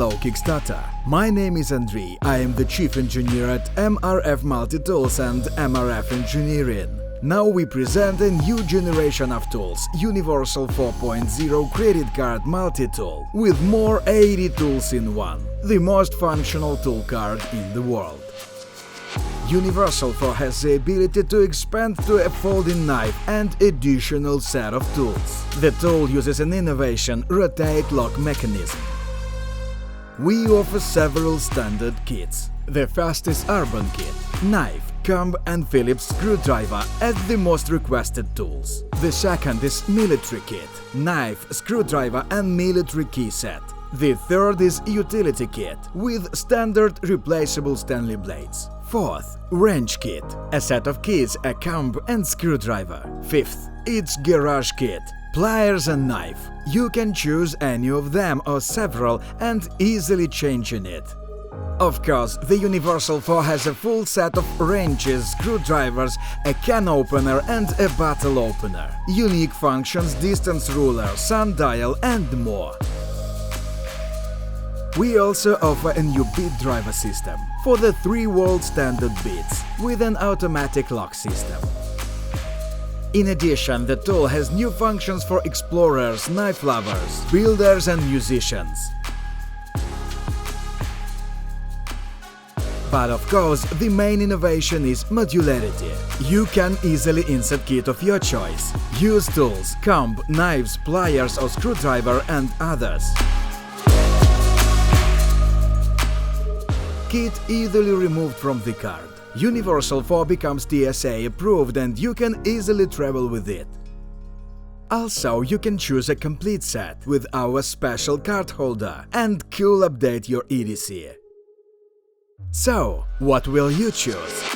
Hello Kickstarter! My name is Andriy, I am the Chief Engineer at MRF Multitools and MRF Engineering. Now we present a new generation of tools, Universal 4.0 Credit Card Multitool, with more 80 tools in one, the most functional tool card in the world. Universal 4 has the ability to expand to a folding knife and additional set of tools. The tool uses an innovation rotate lock mechanism. We offer several standard kits. The first is Urban Kit, knife, comb and Phillips screwdriver as the most requested tools. The second is Military Kit, knife, screwdriver and military key set. The third is Utility Kit with standard replaceable Stanley blades. Fourth, Wrench Kit, a set of keys, a comb and screwdriver. Fifth, it's Garage Kit, pliers and knife. You can choose any of them or several and easily changing it. Of course, the Universal 4 has a full set of wrenches, screwdrivers, a can opener and a bottle opener, unique functions, distance ruler, sundial and more. We also offer a new bit driver system for the 3-volt standard bits with an automatic lock system. In addition, the tool has new functions for explorers, knife lovers, builders and musicians. But of course, the main innovation is modularity. You can easily insert kit of your choice. Use tools, comb, knives, pliers or screwdriver and others. Kit easily removed from the card. Universal 4 becomes TSA approved and you can easily travel with it. Also, you can choose a complete set with our special card holder and cool update your EDC. So, what will you choose?